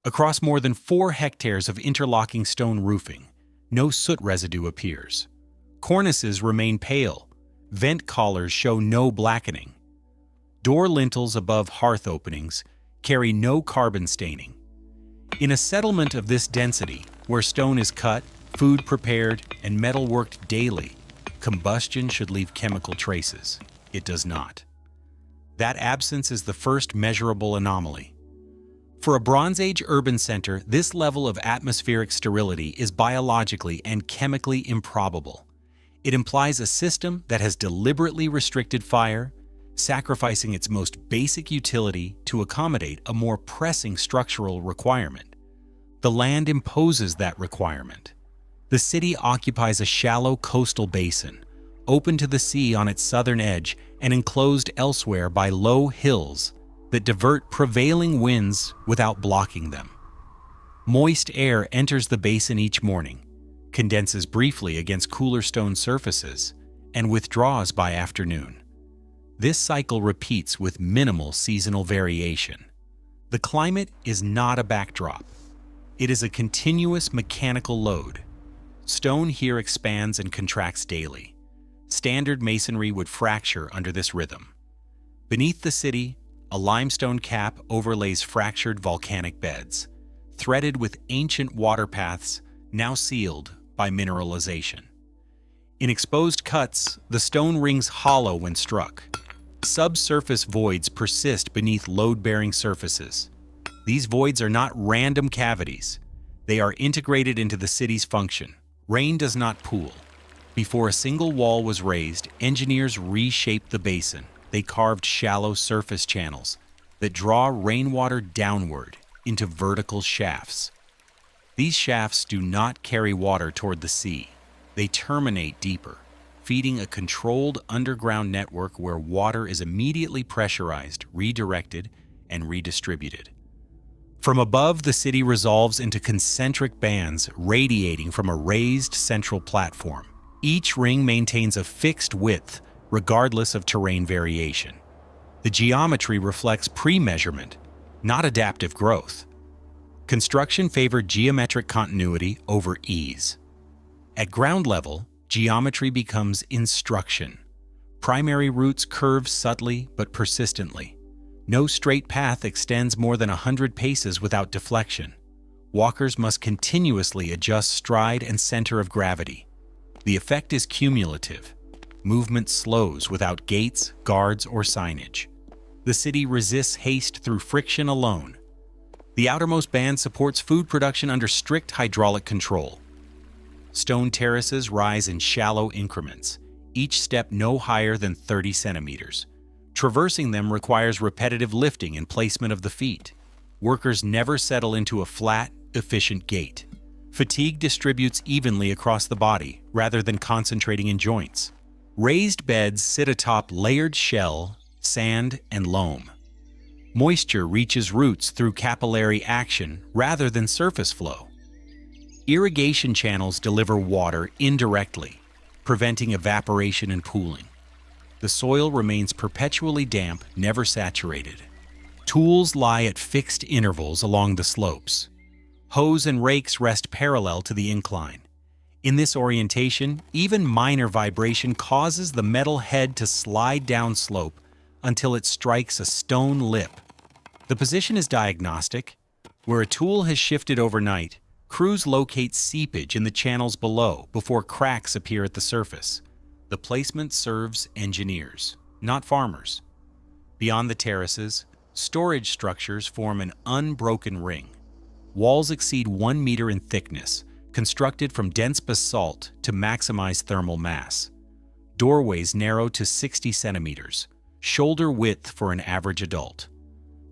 Across more than 4 hectares of interlocking stone roofing, no soot residue appears. Cornices remain pale. Vent collars show no blackening. Door lintels above hearth openings carry no carbon staining. In a settlement of this density, where stone is cut, food prepared, and metal worked daily, combustion should leave chemical traces. It does not. That absence is the first measurable anomaly. For a Bronze Age urban center, this level of atmospheric sterility is biologically and chemically improbable. It implies a system that has deliberately restricted fire, sacrificing its most basic utility to accommodate a more pressing structural requirement. The land imposes that requirement. The city occupies a shallow coastal basin, open to the sea on its southern edge and enclosed elsewhere by low hills that divert prevailing winds without blocking them. Moist air enters the basin each morning, condenses briefly against cooler stone surfaces, and withdraws by afternoon. This cycle repeats with minimal seasonal variation. The climate is not a backdrop. It is a continuous mechanical load. Stone here expands and contracts daily. Standard masonry would fracture under this rhythm. Beneath the city, a limestone cap overlays fractured volcanic beds, threaded with ancient water paths now sealed by mineralization. In exposed cuts, the stone rings hollow when struck. Subsurface voids persist beneath load-bearing surfaces. These voids are not random cavities. They are integrated into the city's function. Rain does not pool. Before a single wall was raised, engineers reshaped the basin. They carved shallow surface channels that draw rainwater downward into vertical shafts. These shafts do not carry water toward the sea. They terminate deeper, feeding a controlled underground network where water is immediately pressurized, redirected, and redistributed. From above, the city resolves into concentric bands radiating from a raised central platform. Each ring maintains a fixed width, regardless of terrain variation. The geometry reflects pre-measurement, not adaptive growth. Construction favored geometric continuity over ease. At ground level, geometry becomes instruction. Primary routes curve subtly but persistently. No straight path extends more than 100 paces without deflection. Walkers must continuously adjust stride and center of gravity. The effect is cumulative. Movement slows without gates, guards, or signage. The city resists haste through friction alone. The outermost band supports food production under strict hydraulic control. Stone terraces rise in shallow increments, each step no higher than 30 centimeters. Traversing them requires repetitive lifting and placement of the feet. Workers never settle into a flat, efficient gait. Fatigue distributes evenly across the body, rather than concentrating in joints. Raised beds sit atop layered shell, sand, and loam. Moisture reaches roots through capillary action rather than surface flow. Irrigation channels deliver water indirectly, preventing evaporation and pooling. The soil remains perpetually damp, never saturated. Tools lie at fixed intervals along the slopes. Hoes and rakes rest parallel to the incline. In this orientation, even minor vibration causes the metal head to slide down slope until it strikes a stone lip. The position is diagnostic. Where a tool has shifted overnight, crews locate seepage in the channels below before cracks appear at the surface. The placement serves engineers, not farmers. Beyond the terraces, storage structures form an unbroken ring. Walls exceed 1 meter in thickness, constructed from dense basalt to maximize thermal mass. Doorways narrow to 60 centimeters, shoulder width for an average adult.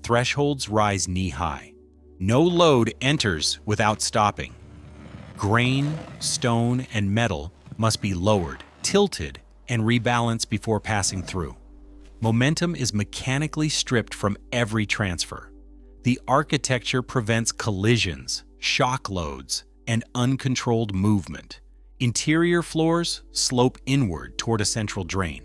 Thresholds rise knee-high. No load enters without stopping. Grain, stone, and metal must be lowered, tilted, and rebalanced before passing through. Momentum is mechanically stripped from every transfer. The architecture prevents collisions, shock loads, and uncontrolled movement. Interior floors slope inward toward a central drain.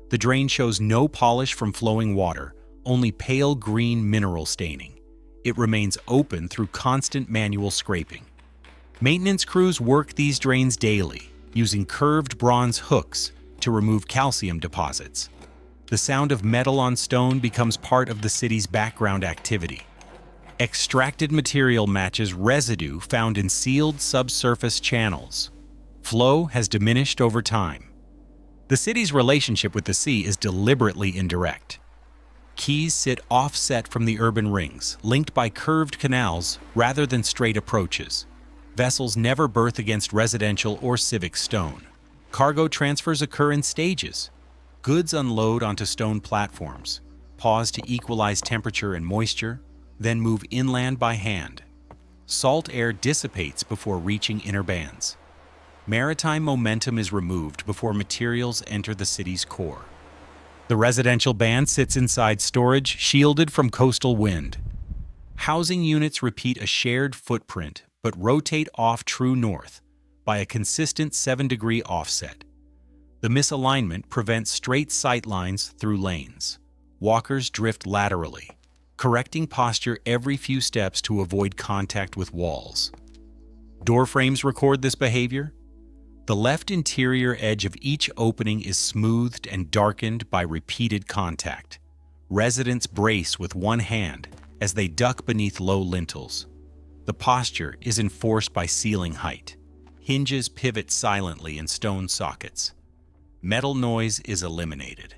The drain shows no polish from flowing water, only pale green mineral staining. it remains open through constant manual scraping. Maintenance crews work these drains daily, using curved bronze hooks to remove calcium deposits. The sound of metal on stone becomes part of the city's background activity. Extracted material matches residue found in sealed subsurface channels. Flow has diminished over time. The city's relationship with the sea is deliberately indirect. Quays sit offset from the urban rings, linked by curved canals rather than straight approaches. Vessels never berth against residential or civic stone. Cargo transfers occur in stages. Goods unload onto stone platforms, pause to equalize temperature and moisture, then move inland by hand. Salt air dissipates before reaching inner bands. Maritime momentum is removed before materials enter the city's core. The residential band sits inside storage, shielded from coastal wind. Housing units repeat a shared footprint, but rotate off true north by a consistent 7-degree offset. The misalignment prevents straight sight lines through lanes. Walkers drift laterally, correcting posture every few steps to avoid contact with walls. Door frames record this behavior. The left interior edge of each opening is smoothed and darkened by repeated contact. Residents brace with one hand as they duck beneath low lintels. The posture is enforced by ceiling height. Hinges pivot silently in stone sockets. Metal noise is eliminated.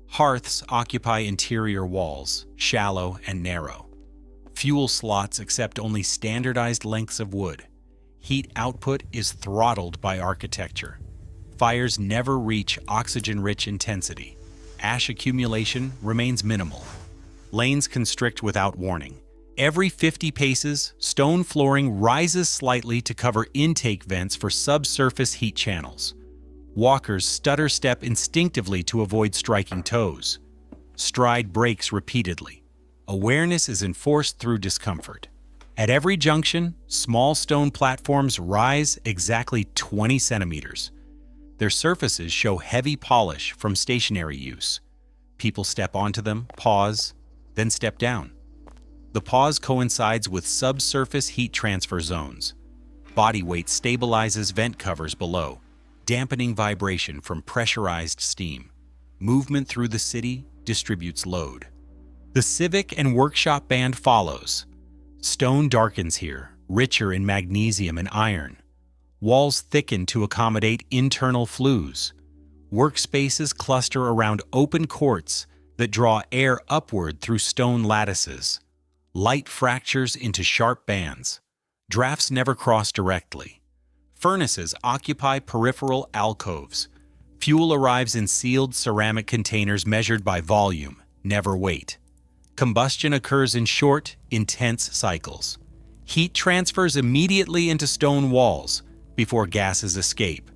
Hearths occupy interior walls, shallow and narrow. Fuel slots accept only standardized lengths of wood. Heat output is throttled by architecture. Fires never reach oxygen-rich intensity. Ash accumulation remains minimal. Lanes constrict without warning. Every 50 paces, stone flooring rises slightly to cover intake vents for subsurface heat channels. Walkers stutter step instinctively to avoid striking toes. Stride breaks repeatedly. Awareness is enforced through discomfort. At every junction, small stone platforms rise exactly 20 centimeters. Their surfaces show heavy polish from stationary use. People step onto them, pause, then step down. The pause coincides with subsurface heat transfer zones. Body weight stabilizes vent covers below, dampening vibration from pressurized steam. Movement through the city distributes load. The civic and workshop band follows. Stone darkens here, richer in magnesium and iron. Walls thicken to accommodate internal flues. Workspaces cluster around open courts that draw air upward through stone lattices. Light fractures into sharp bands. Drafts never cross directly. Furnaces occupy peripheral alcoves. Fuel arrives in sealed ceramic containers measured by volume, never weight. Combustion occurs in short, intense cycles. Heat transfers immediately into stone walls before gases escape.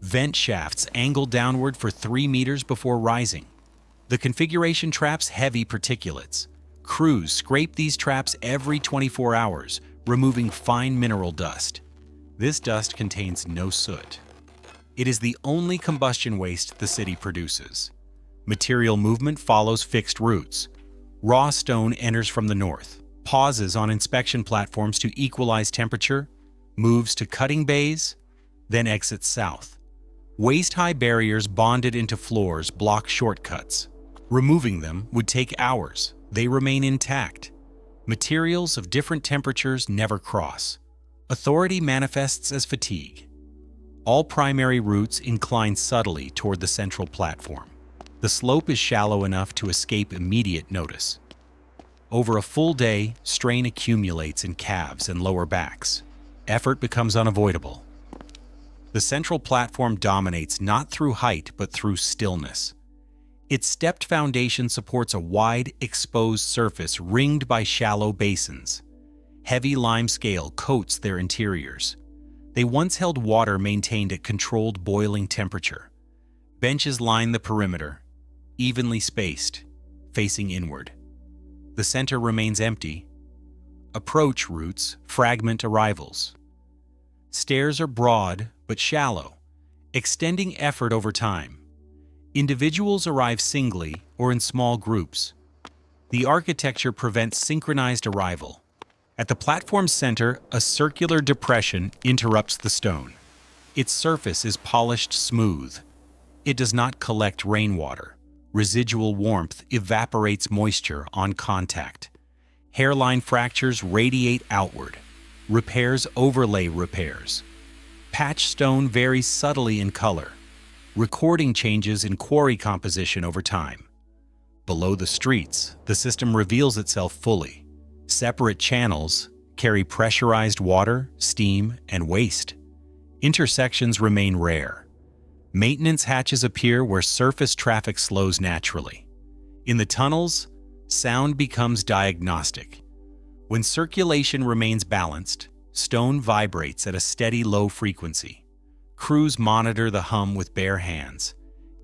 Vent shafts angle downward for 3 meters before rising. The configuration traps heavy particulates. Crews scrape these traps every 24 hours, removing fine mineral dust. This dust contains no soot. It is the only combustion waste the city produces. Material movement follows fixed routes. Raw stone enters from the north, pauses on inspection platforms to equalize temperature, moves to cutting bays, then exits south. Waist-high barriers bonded into floors block shortcuts. Removing them would take hours. They remain intact. Materials of different temperatures never cross. Authority manifests as fatigue. All primary routes incline subtly toward the central platform. The slope is shallow enough to escape immediate notice. Over a full day, strain accumulates in calves and lower backs. Effort becomes unavoidable. The central platform dominates not through height but through stillness. Its stepped foundation supports a wide, exposed surface ringed by shallow basins. Heavy limescale coats their interiors. They once held water maintained at controlled boiling temperature. Benches line the perimeter, evenly spaced, facing inward. The center remains empty. Approach routes fragment arrivals. Stairs are broad but shallow, extending effort over time. Individuals arrive singly or in small groups. The architecture prevents synchronized arrival. At the platform's center, a circular depression interrupts the stone. Its surface is polished smooth. It does not collect rainwater. Residual warmth evaporates moisture on contact. Hairline fractures radiate outward. Repairs overlay repairs. Patch stone varies subtly in color, recording changes in quarry composition over time. Below the streets, the system reveals itself fully. Separate channels carry pressurized water, steam, and waste. Intersections remain rare. Maintenance hatches appear where surface traffic slows naturally. In the tunnels, sound becomes diagnostic. When circulation remains balanced, stone vibrates at a steady low frequency. Crews monitor the hum with bare hands.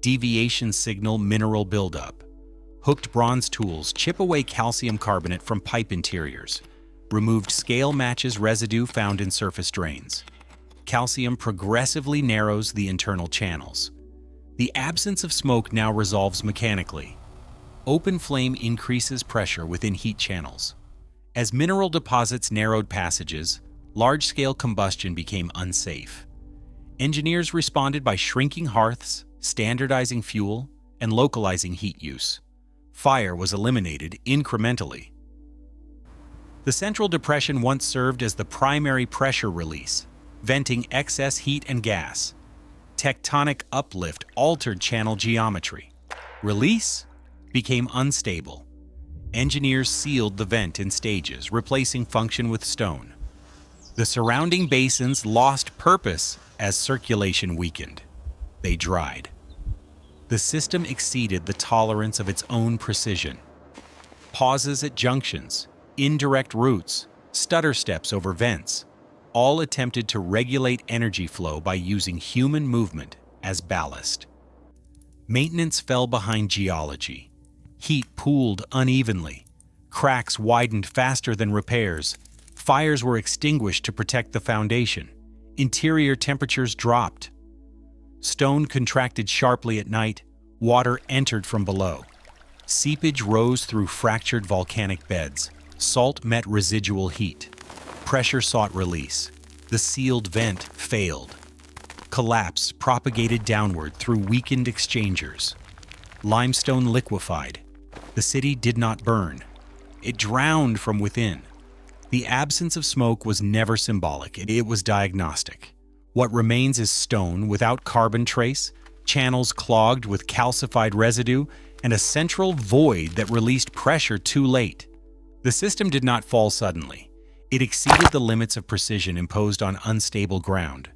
Deviations signal mineral buildup. Hooked bronze tools chip away calcium carbonate from pipe interiors. Removed scale matches residue found in surface drains. Calcium progressively narrows the internal channels. The absence of smoke now resolves mechanically. Open flame increases pressure within heat channels. As mineral deposits narrowed passages, large-scale combustion became unsafe. Engineers responded by shrinking hearths, standardizing fuel, and localizing heat use. Fire was eliminated incrementally. The central depression once served as the primary pressure release, venting excess heat and gas. Tectonic uplift altered channel geometry. Release became unstable. Engineers sealed the vent in stages, replacing function with stone. The surrounding basins lost purpose as circulation weakened. They dried. The system exceeded the tolerance of its own precision. Pauses at junctions, indirect routes, stutter steps over vents, all attempted to regulate energy flow by using human movement as ballast. Maintenance fell behind geology. Heat pooled unevenly. Cracks widened faster than repairs. Fires were extinguished to protect the foundation. Interior temperatures dropped. Stone contracted sharply at night. Water entered from below. Seepage rose through fractured volcanic beds. Salt met residual heat. Pressure sought release. The sealed vent failed. Collapse propagated downward through weakened exchangers. Limestone liquefied. The city did not burn. It drowned from within. The absence of smoke was never symbolic, it was diagnostic. What remains is stone without carbon trace, channels clogged with calcified residue, and a central void that released pressure too late. The system did not fall suddenly. It exceeded the limits of precision imposed on unstable ground.